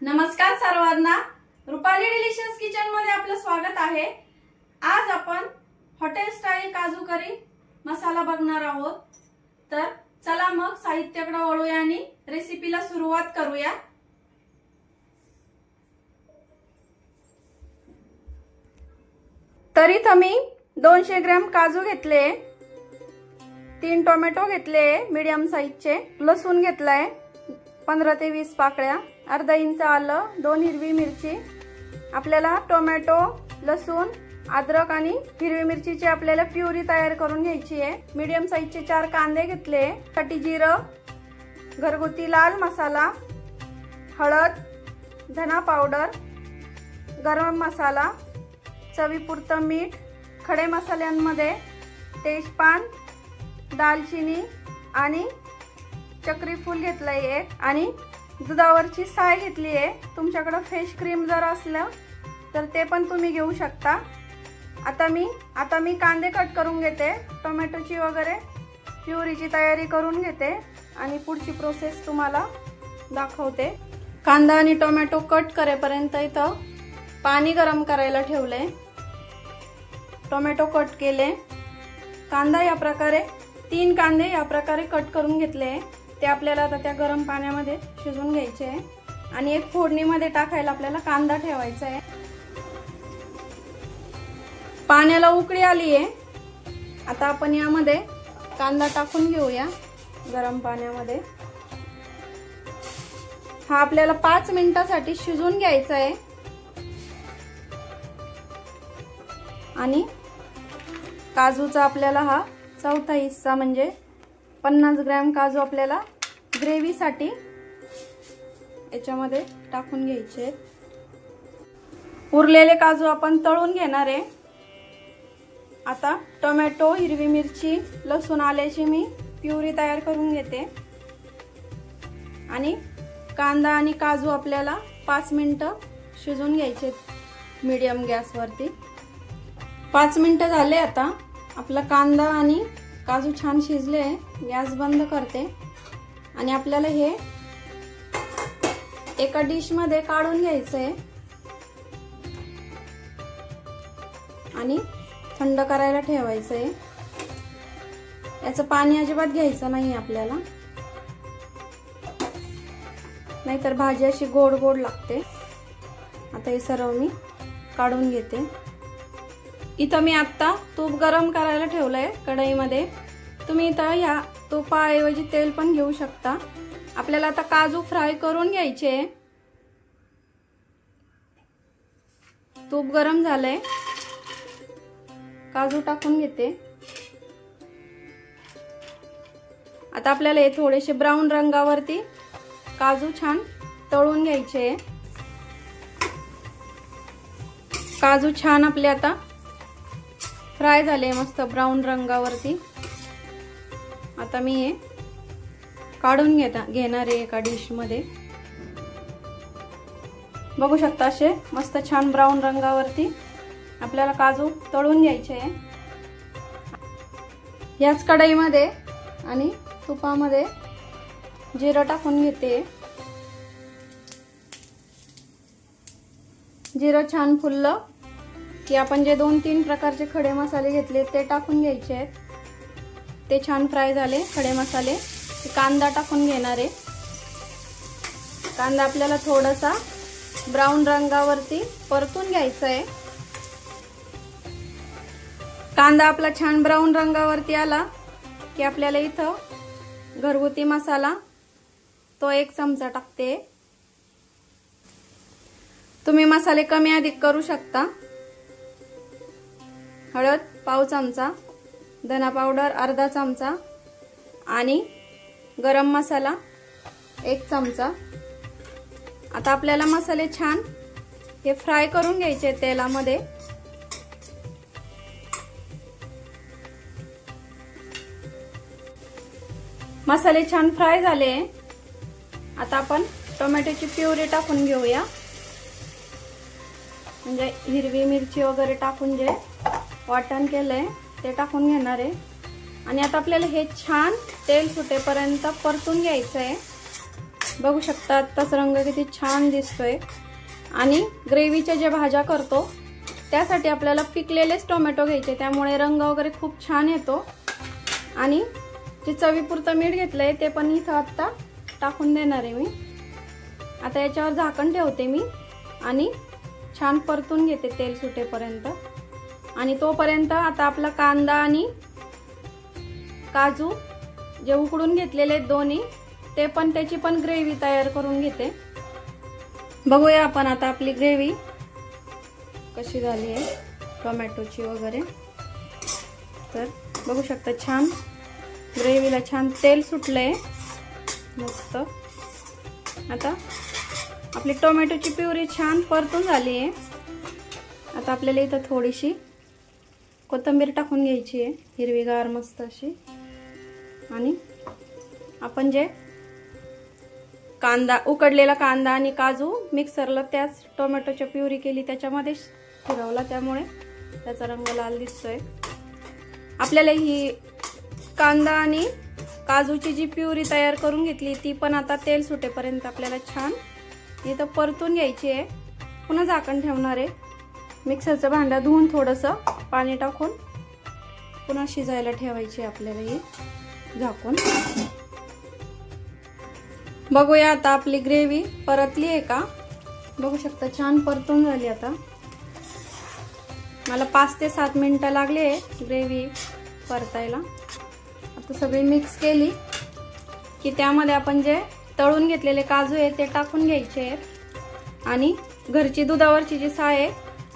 नमस्कार सर्वांना, Rupali delicious kitchen मध्ये आपलं स्वागत आहे। आज आपण हॉटेल स्टाईल काजू करी मसाला बघणार आहोत। तर चला मग साहित्याकडे वळूया आणि रेसिपीला सुरुवात करूया। तरी मी 200 ग्रॅम काजू घेतले, 3 टोमॅटो घेतले मीडियम साइजचे, लसूण घेतलाय 15 ते 20 पाकळ्या, अर्धा इंच आलं, 2 हिरवी मिरची। आपल्याला टोमॅटो, लसूण, अद्रक आणि हिरवी मिरचीची आपल्याला प्युरी तयार करून घ्यायची आहे। मीडियम साइजचे 4 कांदे घेतले, कटी जिरं, घरगुती लाल मसाला, हळद, धना पावडर, गरम मसाला, चवीपुरतं मीठ, खडे मसाल्यांमध्ये तेजपान, दालचिनी आणि चक्री फूल घेतलंय एक, आणि दुधावरची साय घेतली आहे। तुमच्याकडे फ्रेश क्रीम जर असलं तर ते पण तुम्ही घेऊ शकता। आता मी कांदे कट करून घेते, टोमॅटोची वगैरे प्युरीची तयारी करून घेते आणि पुढची प्रोसेस तुम्हाला दाखवते। कांदा आणि टोमॅटो कट करेपर्यंत इथं पाणी गरम करायला ठेवले, टोमॅटो कट केले, कांदा या प्रकारे 3 कांदे या प्रकारे कट करून घेतले। ते आपल्याला आता त्या गरम पाण्यामध्ये शिजवून घ्यायचे आहे आणि एक फोडणीमध्ये टाकायला आपल्याला कांदा ठेवायचा आहे। पाण्याला उकळी आली आहे, आता आपण यामध्ये कांदा टाकून घेऊया गरम पाण्यामध्ये। हा आपल्याला 5 मिनिटांसाठी शिजवून घ्यायचा आहे आणि काजूचा आपल्याला हा चौथा हिस्सा म्हणजे 50 ग्रॅम काजू आपल्याला ग्रेव्हीसाठी याच्यामध्ये टाकून घ्यायचे। उरलेले काजू आपण तळून घेणार आहे। आता टोमॅटो, हिरवी मिरची, लसूण, आल्याची मी प्युरी तयार करून घेते आणि कांदा आणि काजू आपल्याला 5 मिनिटं शिजवून घ्यायचे मीडियम गॅसवरती। 5 मिनिटं झाले, आता आपला कांदा आणि काजू छान शिजले। गॅस बंद करते आणि आपल्याला हे एका डिश मध्ये काढून घ्यायचंय आणि थंड करायला ठेवायचंय। याचं पाणी अजिबात घ्यायचं नाही आपल्याला, नाहीतर भाजी अशी गोड गोड लागते। आता हे सर्व मी काढून घेते। इथं मी आता तूप गरम करायला ठेवलंय कढईमध्ये। तुम्ही इथं या तुपाऐवजी तेल पण घेऊ शकता। आपल्याला आता काजू फ्राय करून घ्यायचे। तूप गरम झालंय, काजू टाकून घेते। आता आपल्याला हे थोडेसे ब्राऊन रंगावरती काजू छान तळून घ्यायचे। काजू छान आपले आता फ्राय झाले मस्त ब्राऊन रंगावरती। आता मी हे काढून घेणार आहे एका डिश मध्ये। बघू शकता असे मस्त छान ब्राऊन रंगावरती आपल्याला काजू तळून घ्यायचे आहे। याच कढईमध्ये आणि तुपामध्ये जिरं टाकून घेते। जिरं छान फुललं की आपण जे 2-3 प्रकारचे खडे मसाले घेतले ते टाकून घ्यायचे आहेत। ते छान फ्राय झाले खडे मसाले, कांदा टाकून घेणार आहे। कांदा आपल्याला थोडासा ब्राऊन रंगावरती परतून घ्यायचा आहे। कांदा आपला छान ब्राऊन रंगावरती आला की आपल्याला इथं घरगुती मसाला तो 1 चमचा टाकते। तुम्ही मसाले कमी अधिक करू शकता। हळद पाव चमचा, धना पावडर अर्धा चमचा आणि गरम मसाला 1 चमचा। आता आपल्याला मसाले छान हे फ्राय करून घ्यायचे तेलामध्ये। मसाले छान फ्राय झाले, आता आपण टोमॅटोची प्युरी टाकून घेऊया। म्हणजे हिरवी मिरची वगैरे टाकून जे वाटण केलंय ते टाकून घेणार आहे आणि आता आपल्याला हे छान तेल सुटेपर्यंत परतून घ्यायचं आहे। बघू शकता आत्ताच रंग किती छान दिसतोय। आणि ग्रेव्हीच्या ज्या भाज्या करतो त्यासाठी आपल्याला पिकलेलेच टोमॅटो घ्यायचे, त्यामुळे रंग वगैरे खूप छान येतो। आणि जे चवीपुरतं मीठ घेतलंय ते पण इथं आत्ता टाकून देणार आहे मी। आता याच्यावर झाकण ठेवते मी आणि छान परतून घेते तेल सुटेपर्यंत। आणि तोपर्यंत आता आपला कांदा आणि काजू जे उकडून घेतलेले दोन्ही ते पण त्याची पण ग्रेव्ही तयार करून घेते। बघूया आपण आता आपली ग्रेव्ही कशी झाली आहे टोमॅटोची वगैरे। तर बघू शकता छान ग्रेव्हीला छान तेल सुटलंय मस्त। आता आपली टोमॅटोची प्युरी छान परतून झाली आहे। आता आपल्याला इथं थोडीशी कोथिंबीर टाकून घ्यायची आहे, हिरवीगार मस्त अशी। आणि आपण जे कांदा उकडलेला कांदा आणि काजू मिक्सरला त्याच टोमॅटोची प्युरी केली त्याच्यामध्ये फिरवला, त्यामुळे त्याचा रंग लाल दिसतोय। आपल्याला ही कांदा आणि काजूची जी प्युरी तयार करून घेतली ती पण आता तेल सुटेपर्यंत आपल्याला छान इथं परतून घ्यायची आहे। पुन्हा झाकण ठेवणार आहे, मिक्सरचं भांडं धुवून थोडंसं पाणी टाकून पुन्हा शिजायला ठेवायची आपल्याला ही झाकून। बघूया आता आपली ग्रेव्ही परतली आहे का। बघू शकता छान परतून झाली। आता मला 5 ते 7 मिनिटं लागले ग्रेव्ही परतायला। आता सगळी मिक्स केली की त्यामध्ये आपण जे तळून घेतलेले काजू आहे ते टाकून घ्यायचे आहेत आणि घरची दुधावरची जी साय आहे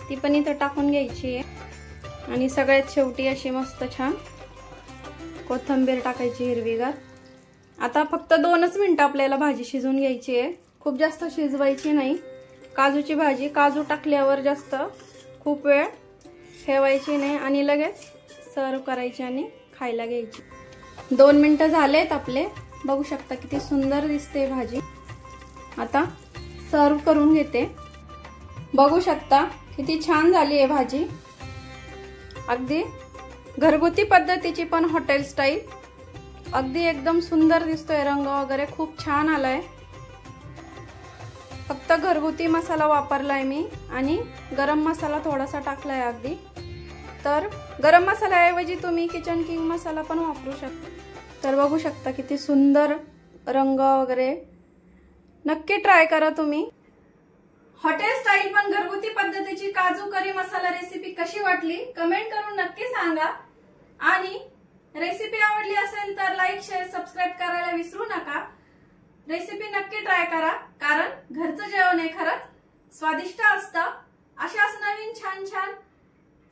ती पण इथं टाकून घ्यायची आहे। आणि सगळ्यात शेवटी अशी मस्त छान कोथिंबीर टाकायची हिरवीगार। आता फक्त 2च मिनिटं आपल्याला भाजी शिजवून घ्यायची आहे, खूप जास्त शिजवायची नाही। काजूची भाजी काजू टाकल्यावर जास्त खूप वेळ ठेवायची नाही आणि लगेच सर्व करायची आणि खायला घ्यायची। 2 मिनिटं झालेत आपले, बघू शकता किती सुंदर दिसते भाजी। आता सर्व करून घेते। बघू शकता किती छान झाली आहे भाजी, अगदी घरगुती पद्धतीची पण हॉटेल स्टाईल, अगदी एकदम सुंदर दिसतोय। रंग वगैरे खूप छान आलाय। फक्त घरगुती मसाला वापरलाय मी आणि गरम मसाला थोडासा टाकलाय अगदी। तर गरम मसाल्याऐवजी तुम्ही किचन किंग मसाला पण वापरू शकता। तर बघू शकता किती सुंदर रंग वगैरे, नक्की ट्राय करा तुम्ही। हॉटेल स्टाईल पण घरगुती पद्धतीची काजू करी मसाला रेसिपी कशी वाटली कमेंट करून नक्की सांगा। आणि रेसिपी आवडली असेल तर लाईक शेअर सबस्क्राईब करायला विसरू नका। रेसिपी नक्की ट्राय करा, कारण घरचं जेवण हे खरंच स्वादिष्ट असतं। अशाच नवीन छान छान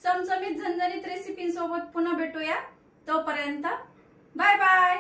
चमचमीत झणझणीत रेसिपींसोबत पुन्हा भेटूया, तोपर्यंत बाय बाय।